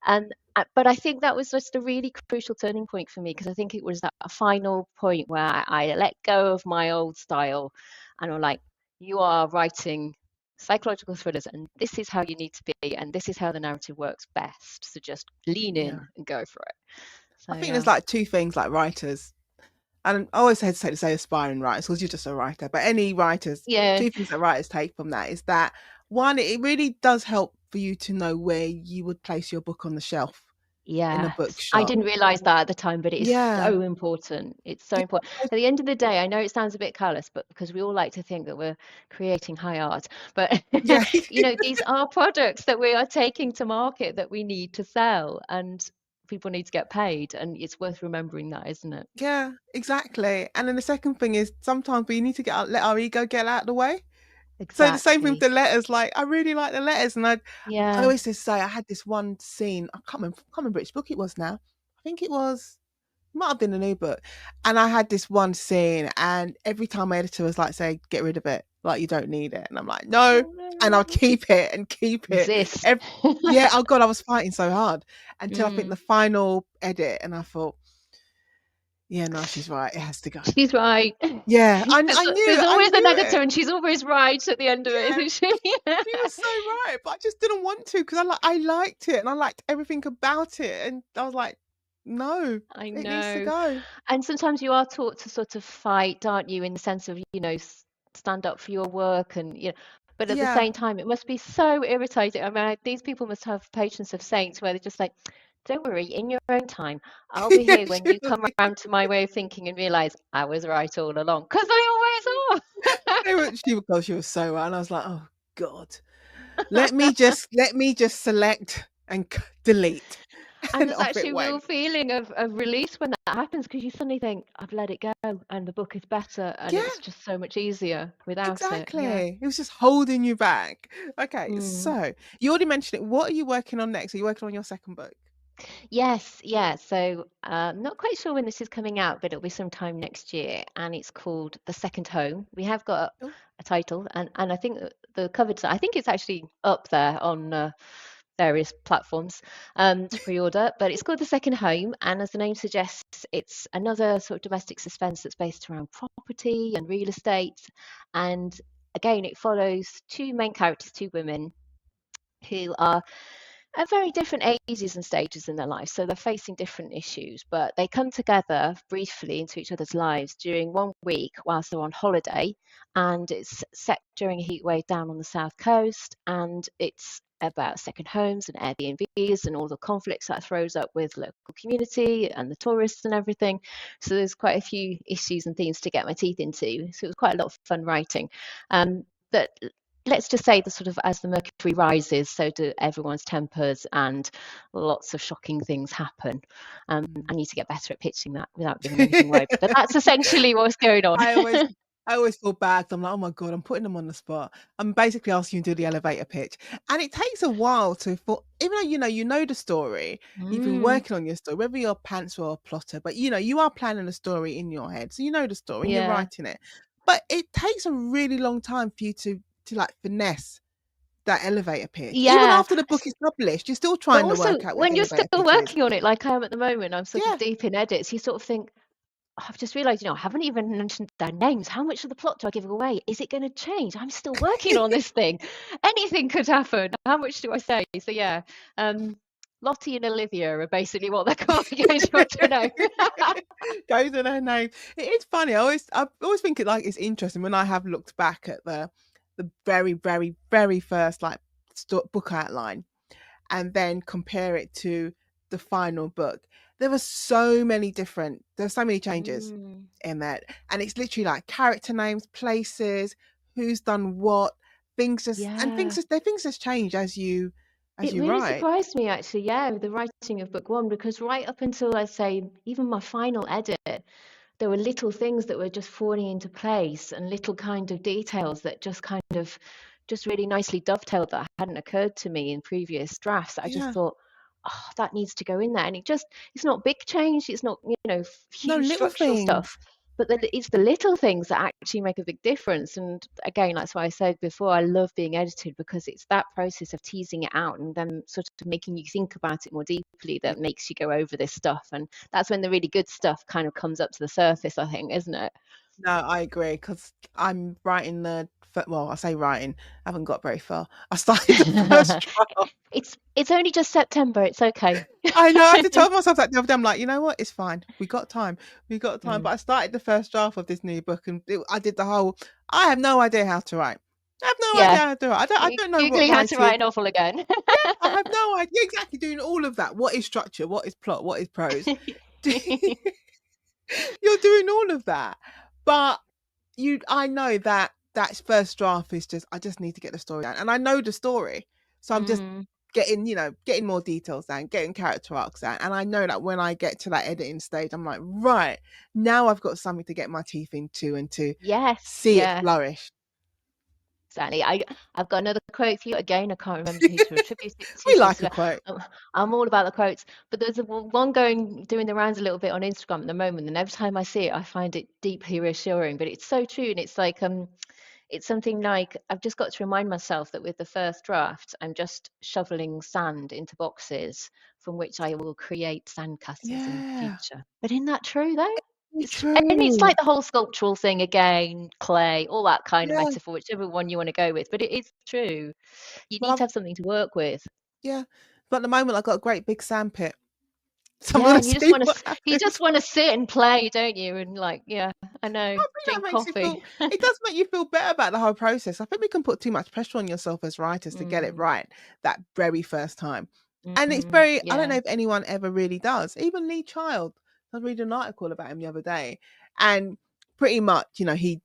Speaker 2: And but I think that was just a really crucial turning point for me, because I think it was that final point where I let go of my old style, and I'm like, you are writing psychological thrillers, and this is how you need to be, and this is how the narrative works best. So just lean
Speaker 1: Yeah.
Speaker 2: in and go for it. So
Speaker 1: I think there's
Speaker 2: yeah.
Speaker 1: like two things like writers, and I always hesitate to say aspiring writers because you're just a writer, but any writers,
Speaker 2: Yeah.
Speaker 1: two things that writers take from that is that one, it really does help for you to know where you would place your book on the shelf in a
Speaker 2: Yes, I
Speaker 1: bookshop.
Speaker 2: didn't realize that at the time, but it is
Speaker 1: Yeah.
Speaker 2: so important. It's so important. At the end of the day, I know it sounds a bit callous, but because we all like to think that we're creating high art, but
Speaker 1: Yeah.
Speaker 2: you know, these are products that we are taking to market that we need to sell, and people need to get paid, and it's worth remembering that, isn't it?
Speaker 1: Yeah, exactly. And then the second thing is sometimes we need to let our ego get out of the way. So the same thing with
Speaker 2: Exactly.
Speaker 1: the letters, like I really like the letters, and I
Speaker 2: Yeah.
Speaker 1: always just say I had this one scene. I can't remember which book it was now. I think it might have been a new book. And I had this one scene, and every time my editor was like, say, get rid of it, like you don't need it. And I'm like, no.
Speaker 2: Oh
Speaker 1: And I'll
Speaker 2: no.
Speaker 1: keep it and keep it.
Speaker 2: Resist.
Speaker 1: Ev- yeah, oh God, I was fighting so hard until I think the
Speaker 2: Mm.
Speaker 1: final edit, and I thought, yeah, no, she's right. It has to go.
Speaker 2: She's right.
Speaker 1: Yeah,
Speaker 2: There's,
Speaker 1: I
Speaker 2: there's always an
Speaker 1: knew
Speaker 2: editor,
Speaker 1: it.
Speaker 2: and she's always right at the end of it,
Speaker 1: Yeah,
Speaker 2: isn't she?
Speaker 1: she was so right, but I just didn't want to because I liked it and I liked everything about it, and I was like, no,
Speaker 2: I
Speaker 1: it needs to
Speaker 2: know.
Speaker 1: go.
Speaker 2: And sometimes you are taught to sort of fight, aren't you, in the sense of, you know, stand up for your work, and, you know, but at the
Speaker 1: Yeah.
Speaker 2: same time, it must be so irritating. I mean, these people must have patience of saints where they're just like, don't worry, in your own time, I'll be
Speaker 1: Yeah,
Speaker 2: here when
Speaker 1: she
Speaker 2: you
Speaker 1: was,
Speaker 2: come around to my way of thinking and realize I was right all along. Because I always
Speaker 1: she was so right, and I was like, oh God, let me just select and delete,
Speaker 2: And
Speaker 1: and
Speaker 2: there's
Speaker 1: off
Speaker 2: actually
Speaker 1: it
Speaker 2: a real
Speaker 1: went.
Speaker 2: feeling of release when that happens, because you suddenly think, I've let it go and the book is better, and
Speaker 1: Yeah,
Speaker 2: it's just so much easier without it. Yeah.
Speaker 1: exactly. It was just holding you back. Okay,
Speaker 2: Mm.
Speaker 1: so you already mentioned it. What are you working on next? Are you working on your second book?
Speaker 2: Yes, yeah. So not quite sure when this is coming out, but it'll be sometime next year, and it's called The Second Home. We have got
Speaker 1: Oh,
Speaker 2: a title, and I think the cover design, I think it's actually up there on various platforms to pre-order, but it's called The Second Home, and as the name suggests, it's another sort of domestic suspense that's based around property and real estate. And again, it follows two main characters, two women who are at very different ages and stages in their life. So they're facing different issues, but they come together briefly into each other's lives during one week whilst they're on holiday. And it's set during a heat wave down on the south coast. And it's about second homes and Airbnbs and all the conflicts that throws up with local community and the tourists and everything. So there's quite a few issues and themes to get my teeth into. So it was quite a lot of fun writing. But let's just say the sort of as the mercury rises, so do everyone's tempers, and lots of shocking things happen. I need to get better at pitching that without giving anything away. But that's essentially what's going on.
Speaker 1: I always I always feel bad. I'm like, oh my God, I'm putting them on the spot. I'm basically asking you to do the elevator pitch. And it takes a while to for even though you know the story, you've been
Speaker 2: Mm,
Speaker 1: working on your story, whether you're a pantser or a plotter, but you are planning a story in your head. So you know the story and you're
Speaker 2: yeah.
Speaker 1: writing it. But it takes a really long time for you to like finesse that elevator pitch. Even
Speaker 2: Yeah.
Speaker 1: after the book is published, you're still
Speaker 2: But
Speaker 1: trying to
Speaker 2: also,
Speaker 1: work out what
Speaker 2: when
Speaker 1: the
Speaker 2: you're
Speaker 1: elevator
Speaker 2: still
Speaker 1: pitch is.
Speaker 2: working on it, like I am at the moment, I'm sort of
Speaker 1: Yeah.
Speaker 2: deep in edits. You sort of think, "Oh, I've just realised, I haven't even mentioned their names. How much of the plot do I give away? Is it going to change? I'm still working on this thing. Anything could happen. How much do I say?" So yeah, Lottie and Olivia are basically what they're called. In case you want to know.
Speaker 1: Goes in her name. It is funny. I always think it's interesting when I have looked back at the very very very first like book outline and then compare it to the final book. There's so many changes
Speaker 2: Mm,
Speaker 1: in that, and it's literally like character names, places, who's done what,
Speaker 2: yeah.
Speaker 1: things just change as
Speaker 2: It
Speaker 1: you
Speaker 2: really
Speaker 1: write.
Speaker 2: surprised me actually, yeah, with the writing of book one, because right up until I say even my final edit, there were little things that were just falling into place and little kind of details that just kind of just really nicely dovetailed that hadn't occurred to me in previous drafts. I just
Speaker 1: Yeah,
Speaker 2: thought, oh, that needs to go in there. And it's not big change, it's not,
Speaker 1: no
Speaker 2: huge
Speaker 1: little
Speaker 2: structural
Speaker 1: things.
Speaker 2: stuff, but then it's the little things that actually make a big difference. And again, that's why I said before, I love being edited, because it's that process of teasing it out and then sort of making you think about it more deeply that makes you go over this stuff. And that's when the really good stuff kind of comes up to the surface, I think, isn't it?
Speaker 1: No, I agree because I'm writing well, I say writing, I haven't got very far. I started the first draft.
Speaker 2: It's only just September. It's okay.
Speaker 1: I know I had to tell myself that the other day. I'm like, you know what? It's fine. We got time. We got time.
Speaker 2: Mm,
Speaker 1: But I started the first draft of this new book, and I did the whole. I have no idea how to write. I have no idea
Speaker 2: yeah.
Speaker 1: how to write. I don't know what
Speaker 2: Googling how to
Speaker 1: writing.
Speaker 2: write a novel again.
Speaker 1: Yeah, I have no idea exactly doing all of that. What is structure? What is plot? What is prose? You're doing all of that, but I know that first draft is just I just need to get the story down, and I know the story, so I'm just
Speaker 2: Mm,
Speaker 1: getting more details down, getting character arcs down, and I know that when I get to that editing stage, I'm like, right, now I've got something to get my teeth into and to
Speaker 2: yes,
Speaker 1: see it
Speaker 2: yeah.
Speaker 1: flourish.
Speaker 2: Exactly. I've got another quote for you. Again, I can't remember who to attribute it to.
Speaker 1: We
Speaker 2: So
Speaker 1: like a quote.
Speaker 2: I'm all about the quotes. But there's one doing the rounds a little bit on Instagram at the moment, and every time I see it, I find it deeply reassuring. But it's so true, and it's something like, I've just got to remind myself that with the first draft, I'm just shoveling sand into boxes from which I will create sandcastles in the
Speaker 1: Yeah,
Speaker 2: future. But isn't that true though?
Speaker 1: it's
Speaker 2: It's
Speaker 1: true.
Speaker 2: like the whole sculptural thing again, clay, all that kind of
Speaker 1: Yeah,
Speaker 2: metaphor, whichever one you want to go with. But it is true. You
Speaker 1: well,
Speaker 2: need to have something to work with.
Speaker 1: yeah, but at the moment I've got a great big sand pit, so I'm
Speaker 2: Yeah,
Speaker 1: gonna
Speaker 2: and
Speaker 1: see what
Speaker 2: you just
Speaker 1: happens.
Speaker 2: want to sit and play, don't you? And like, yeah, I know,
Speaker 1: I think that
Speaker 2: drink
Speaker 1: makes you
Speaker 2: coffee.
Speaker 1: feel it does make you feel better about the whole process. I think we can put too much pressure on yourself as writers to get it
Speaker 2: Mm,
Speaker 1: right that very first time. And I don't know
Speaker 2: yeah.
Speaker 1: if anyone ever really does. Even Lee Child, I was reading an article about him the other day, and pretty much, he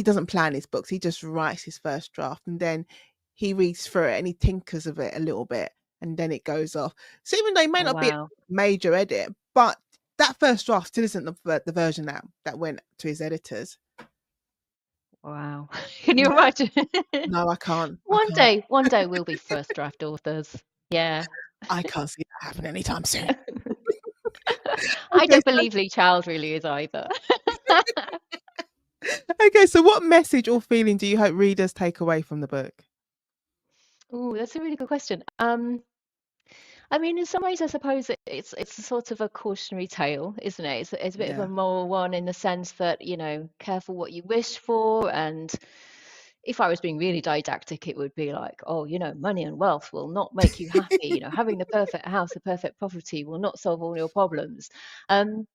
Speaker 1: doesn't plan his books. He just writes his first draft and then he reads through it and he tinkers of it a little bit and then it goes off. So even though it may
Speaker 2: Oh
Speaker 1: not be a
Speaker 2: wow,
Speaker 1: major edit, but that first draft still isn't the version that went to his editors.
Speaker 2: wow. Can you
Speaker 1: Yeah.
Speaker 2: imagine?
Speaker 1: No, I can't. I can't.
Speaker 2: One day we'll be first draft authors. Yeah.
Speaker 1: I can't see that happening anytime soon.
Speaker 2: I
Speaker 1: Okay,
Speaker 2: don't believe Lee Child really is either.
Speaker 1: okay, so what message or feeling do you hope readers take away from the book?
Speaker 2: Oh, that's a really good question. I mean, in some ways, I suppose it's a sort of a cautionary tale, isn't it? It's a bit of a
Speaker 1: Yeah.
Speaker 2: moral one in the sense that, careful what you wish for. And if I was being really didactic, it would be like, oh, money and wealth will not make you happy. Having the perfect house, the perfect property will not solve all your problems. Um,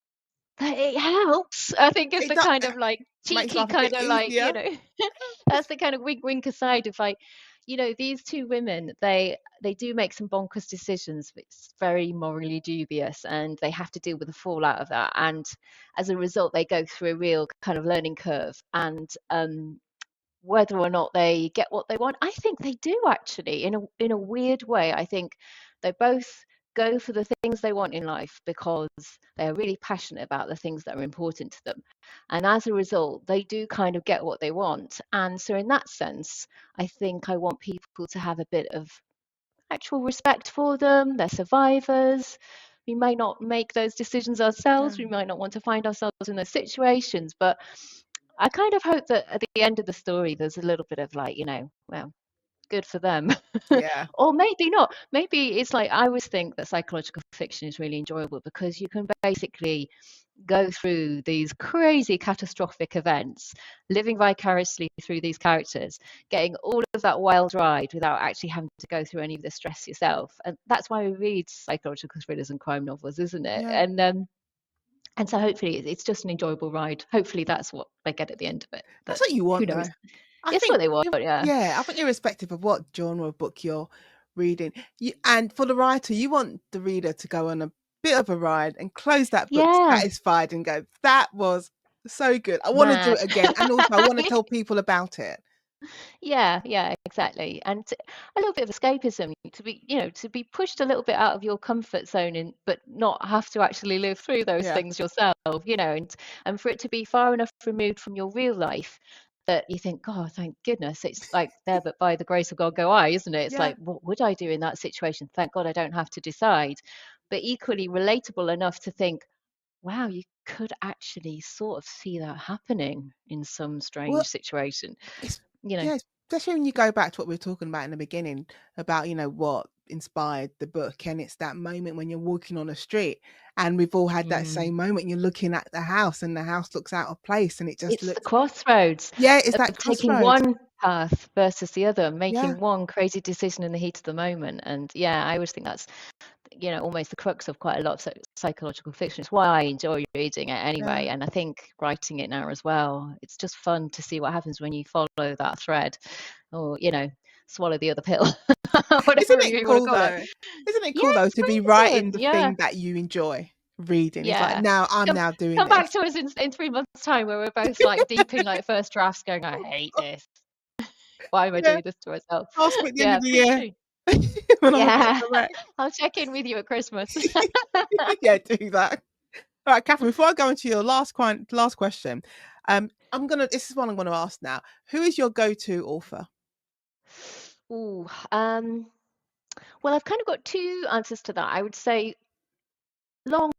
Speaker 2: but it helps, I think, is
Speaker 1: It
Speaker 2: the
Speaker 1: does
Speaker 2: kind of like
Speaker 1: makes
Speaker 2: cheeky
Speaker 1: life a bit
Speaker 2: kind of like,
Speaker 1: easier.
Speaker 2: that's the kind of wink wink aside of like, these two women, they do make some bonkers decisions. It's very morally dubious, and they have to deal with the fallout of that. And as a result, they go through a real kind of learning curve. And whether or not they get what they want, I think they do actually, in a weird way. I think they both go for the things they want in life because they're really passionate about the things that are important to them. And as a result, they do kind of get what they want. And so in that sense, I think I want people to have a bit of actual respect for them. They're survivors. We may not make those decisions
Speaker 1: Yeah.
Speaker 2: ourselves. We might not want to find ourselves in those situations, but I kind of hope that at the end of the story, there's a little bit of like, well, good for them.
Speaker 1: Yeah.
Speaker 2: Or maybe not. Maybe it's like, I always think that psychological fiction is really enjoyable because you can basically go through these crazy catastrophic events, living vicariously through these characters, getting all of that wild ride without actually having to go through any of the stress yourself. And that's why we read psychological thrillers and crime novels, isn't it?
Speaker 1: Yeah.
Speaker 2: And so hopefully it's just an enjoyable ride. Hopefully that's what they get at the end of it.
Speaker 1: That's
Speaker 2: But
Speaker 1: what you
Speaker 2: who
Speaker 1: want, though.
Speaker 2: knows?
Speaker 1: I
Speaker 2: It's what
Speaker 1: think,
Speaker 2: they want, yeah.
Speaker 1: yeah, I think irrespective of what genre of book you're reading, and for the writer, you want the reader to go on a bit of a ride and close that book
Speaker 2: Yeah,
Speaker 1: satisfied and go, that was so good. I want to do
Speaker 2: mad.
Speaker 1: it again. And also, I want to tell people about it.
Speaker 2: Yeah, exactly. And a little bit of escapism to be pushed a little bit out of your comfort zone but not have to actually live through those
Speaker 1: Yeah.
Speaker 2: things yourself, and for it to be far enough removed from your real life that you think, God, thank goodness, it's like there, but by the grace of God go I, isn't it? It's
Speaker 1: Yeah.
Speaker 2: like, what would I do in that situation? Thank God I don't have to decide. But equally relatable enough to think, wow, you could actually sort of see that happening in some
Speaker 1: Well,
Speaker 2: strange situation.
Speaker 1: it's,
Speaker 2: You know,
Speaker 1: yeah, especially when you go back to what we were talking about in the beginning about, what inspired the book. And it's that moment when you're walking on a street, and we've all had that
Speaker 2: mm.
Speaker 1: same moment. You're looking at the house and the house looks out of place and it just
Speaker 2: It's the
Speaker 1: looks,
Speaker 2: crossroads
Speaker 1: yeah, it's that
Speaker 2: of taking
Speaker 1: crossroads.
Speaker 2: one path versus the other,
Speaker 1: Yeah.
Speaker 2: making one crazy decision in the heat of the moment. And yeah, I always think that's, almost the crux of quite a lot of psychological fiction. It's why I enjoy reading it anyway.
Speaker 1: Yeah.
Speaker 2: And I think writing it now as well, it's just fun to see what happens when you follow that thread or, swallow the other pill,
Speaker 1: Isn't
Speaker 2: whatever
Speaker 1: it
Speaker 2: you want to
Speaker 1: cool
Speaker 2: call it.
Speaker 1: though? Isn't it
Speaker 2: Yeah,
Speaker 1: cool though
Speaker 2: it's
Speaker 1: to be
Speaker 2: really
Speaker 1: writing
Speaker 2: good.
Speaker 1: the
Speaker 2: Yeah.
Speaker 1: thing that you enjoy reading? It's like,
Speaker 2: Yeah.
Speaker 1: now I'm
Speaker 2: Come
Speaker 1: now doing
Speaker 2: come back
Speaker 1: this.
Speaker 2: to us in 3 months' time where we're both like deep in like first drafts going, I hate this. Why am I
Speaker 1: Yeah.
Speaker 2: doing this to myself?
Speaker 1: Ask me at the end
Speaker 2: Yeah,
Speaker 1: of the
Speaker 2: pretty
Speaker 1: year
Speaker 2: true.
Speaker 1: when I'm a bit
Speaker 2: Yeah.
Speaker 1: of a wreck.
Speaker 2: I'll check in with you at Christmas.
Speaker 1: Yeah, do that. All right, Kathryn, before I go into your last question, this is one I'm gonna ask now. Who is your go-to author?
Speaker 2: Ooh, well, I've kind of got two answers to that. I would say long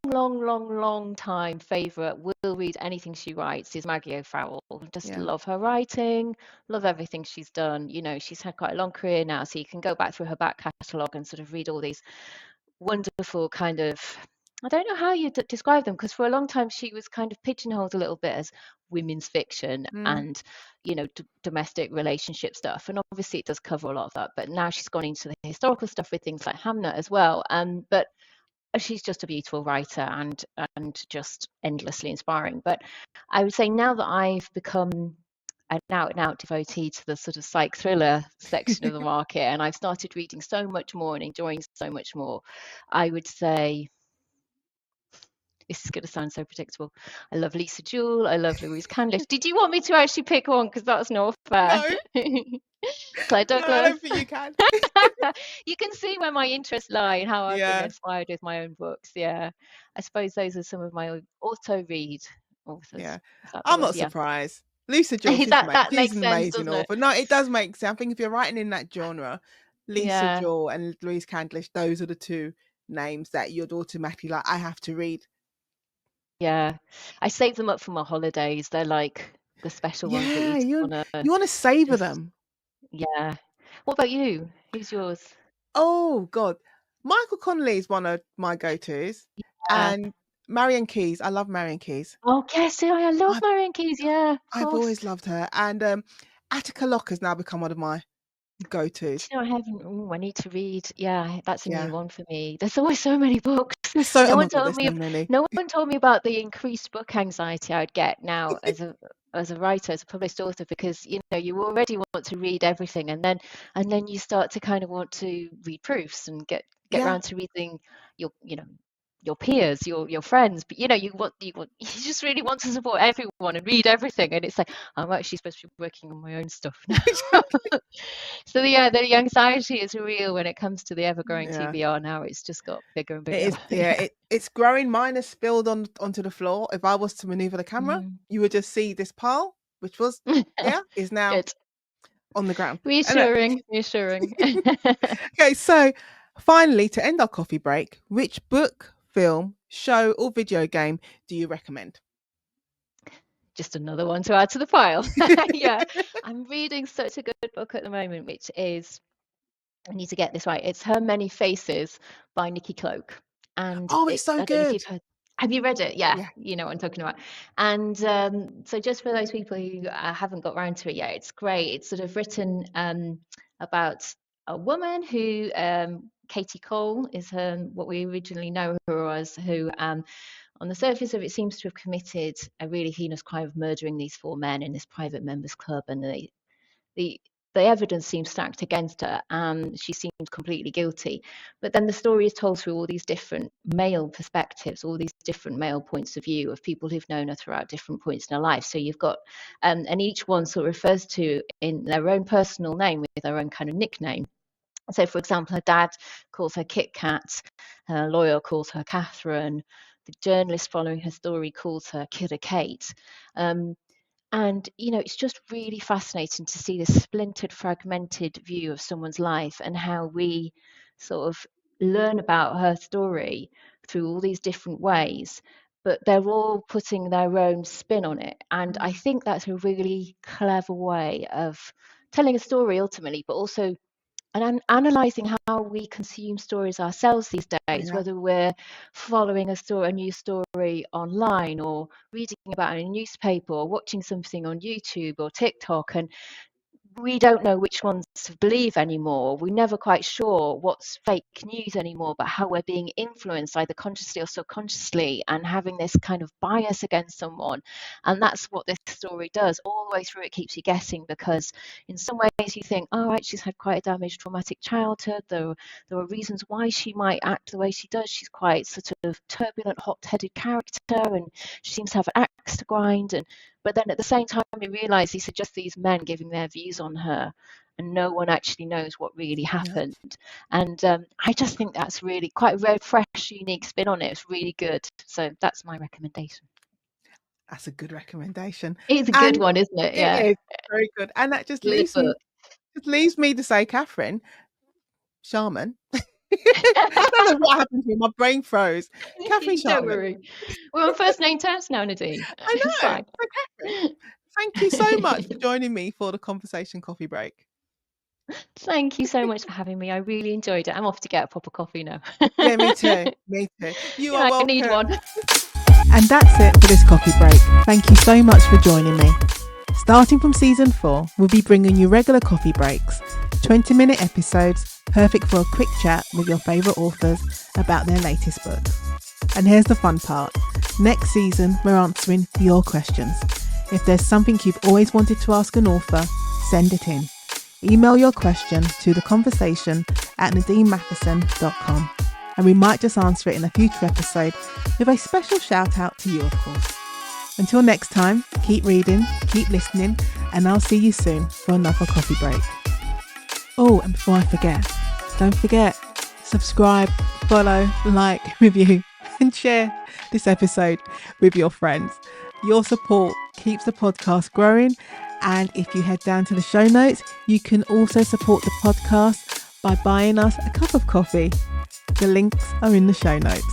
Speaker 2: time favorite, will read anything she writes, is Maggie O'Farrell. Just
Speaker 1: Yeah.
Speaker 2: love her writing, love everything she's done. She's had quite a long career now, so you can go back through her back catalogue and sort of read all these wonderful kind of, I don't know how you describe them, because for a long time she was kind of pigeonholed a little bit as women's fiction
Speaker 1: Mm.
Speaker 2: and domestic relationship stuff, and obviously it does cover a lot of that, but now she's gone into the historical stuff with things like Hamnet as well. But she's just a beautiful writer and just endlessly inspiring. But I would say now that I've become an out and out devotee to the sort of psych thriller section of the market, and I've started reading so much more and enjoying so much more, I would say, this is going to sound so predictable, I love Lisa Jewell, I love Louise Candlish. Did you want me to actually pick one? Because that's not fair.
Speaker 1: No,
Speaker 2: Claire
Speaker 1: no, I
Speaker 2: Douglas.
Speaker 1: don't think you can.
Speaker 2: You can see where my interests lie and how I've been
Speaker 1: Yeah,
Speaker 2: inspired with my own books. Yeah, I suppose those are some of my auto read authors.
Speaker 1: yeah.
Speaker 2: Is that the
Speaker 1: I'm
Speaker 2: word?
Speaker 1: not
Speaker 2: Yeah.
Speaker 1: surprised. Lisa Joy,
Speaker 2: That
Speaker 1: she's
Speaker 2: makes
Speaker 1: an
Speaker 2: sense,
Speaker 1: amazing
Speaker 2: doesn't it?
Speaker 1: author. No, it does make sense. I think if you're writing in that genre, Lisa
Speaker 2: Yeah,
Speaker 1: Joy and Louise Candlish, those are the two names that you'd automatically like, I have to read.
Speaker 2: yeah. I save them up for my holidays. They're like the special ones that
Speaker 1: Yeah,
Speaker 2: you just
Speaker 1: you
Speaker 2: wanna
Speaker 1: you want to savor
Speaker 2: just,
Speaker 1: them.
Speaker 2: yeah. What about you? Who's yours?
Speaker 1: Oh God, Michael Connelly is one of my go-tos,
Speaker 2: Yeah.
Speaker 1: and Marian Keyes. I love Marian Keyes.
Speaker 2: Oh, yes, yeah, I love
Speaker 1: I've
Speaker 2: Marian Keyes. Yeah, of
Speaker 1: I've
Speaker 2: course.
Speaker 1: always loved her, and Attica Locke has now become one of my
Speaker 2: Do
Speaker 1: go-tos.
Speaker 2: you know, I haven't. I need to read. Yeah, that's a new
Speaker 1: Yeah,
Speaker 2: one for me. There's always so many books.
Speaker 1: there's so
Speaker 2: No
Speaker 1: oh
Speaker 2: one
Speaker 1: my God,
Speaker 2: told
Speaker 1: there's
Speaker 2: me.
Speaker 1: so many.
Speaker 2: No one told me about the increased book anxiety I would get now as a as a writer, as a published author, because you already want to read everything, and then you start to kind of want to read proofs and get
Speaker 1: Yeah.
Speaker 2: around to reading your peers, your friends, but you just really want to support everyone and read everything, and it's like, I'm actually supposed to be working on my own stuff now. So yeah, the anxiety is real when it comes to the ever-growing
Speaker 1: Yeah.
Speaker 2: TBR now. It's just got bigger and
Speaker 1: It
Speaker 2: bigger.
Speaker 1: is, yeah, it's growing. Mine is spilled onto the floor. If I was to maneuver the camera,
Speaker 2: Mm.
Speaker 1: you would just see this pile, which was here, is now
Speaker 2: Good.
Speaker 1: on the ground. And
Speaker 2: Reassuring.
Speaker 1: okay, so finally, to end our coffee break, which book, film, show, or video game do you recommend?
Speaker 2: Just another one to add to the pile. Yeah, I'm reading such a good book at the moment, which is, I need to get this right. It's Her Many Faces by Nikki Cloak. And
Speaker 1: Oh, it's so
Speaker 2: I don't know if
Speaker 1: good.
Speaker 2: you've heard. Have you read it? Yeah,
Speaker 1: Yeah.
Speaker 2: you know what I'm talking about. And so just for those people who haven't got around to it yet, it's great. It's sort of written about a woman who, Katie Cole is her, what we originally know her as, who on the surface of it seems to have committed a really heinous crime of murdering these four men in this private members club, and the the evidence seems stacked against her, and she seems completely guilty. But then the story is told through all these different male perspectives, all these different male points of view of people who've known her throughout different points in her life. So you've got, and each one sort of refers to in their own personal name with their own kind of nickname. So, for example, her dad calls her Kit Kat, her lawyer calls her Catherine, the journalist following her story calls her Killer Kate. Um, and, it's just really fascinating to see this splintered, fragmented view of someone's life and how we sort of learn about her story through all these different ways. But they're all putting their own spin on it. And I
Speaker 1: Mm,
Speaker 2: think that's a really clever way of telling a story ultimately, but also, and I'm analysing how we consume stories ourselves these days,
Speaker 1: yeah.
Speaker 2: whether we're following a news story online, or reading about it in a newspaper, or watching something on YouTube or TikTok, and we don't know which ones to believe anymore. We're never quite sure what's fake news anymore, but how we're being influenced either consciously or subconsciously, and having this kind of bias against someone. And that's what this story does. All the way through, it keeps you guessing, because in some ways you think, oh, right, she's had quite a damaged, traumatic childhood. There are reasons why she might act the way she does. She's quite sort of turbulent, hot-headed character, and she seems to have an axe to grind. But then at the same time, you realise these are just these men giving their views on her, and no one actually knows what really
Speaker 1: Yeah.
Speaker 2: happened. And I just think that's really quite a very fresh, unique spin on it. It's really good. So that's my recommendation.
Speaker 1: That's a good recommendation.
Speaker 2: It's a good
Speaker 1: And
Speaker 2: one, isn't it?
Speaker 1: it
Speaker 2: Yeah.
Speaker 1: is very good. And that just
Speaker 2: Good book.
Speaker 1: leaves me to say, Kathryn Sharman. I don't know what happened to me. My brain froze. Kathryn
Speaker 2: Don't
Speaker 1: Sharman.
Speaker 2: worry. We're on first name terms now, Nadine.
Speaker 1: I
Speaker 2: It's
Speaker 1: know.
Speaker 2: fine.
Speaker 1: So, Kathryn, thank you so much for joining me for the conversation coffee break.
Speaker 2: Thank you so much for having me. I really enjoyed it. I'm off to get a proper coffee now.
Speaker 1: Yeah, me too. Me too. You are
Speaker 2: I need
Speaker 1: welcome.
Speaker 2: one.
Speaker 1: And that's it for this coffee break. Thank you so much for joining me. Starting from season 4, we'll be bringing you regular coffee breaks, 20-minute episodes, perfect for a quick chat with your favourite authors about their latest book. And here's the fun part. Next season, we're answering your questions. If there's something you've always wanted to ask an author, send it in. Email your question to theconversation@nadineMatheson.com, and we might just answer it in a future episode with a special shout out to you, of course. Until next time, keep reading, keep listening, and I'll see you soon for another coffee break. Oh, and before I forget, don't forget, subscribe, follow, like, review, and share this episode with your friends. Your support keeps the podcast growing, and if you head down to the show notes, you can also support the podcast by buying us a cup of coffee. The links are in the show notes.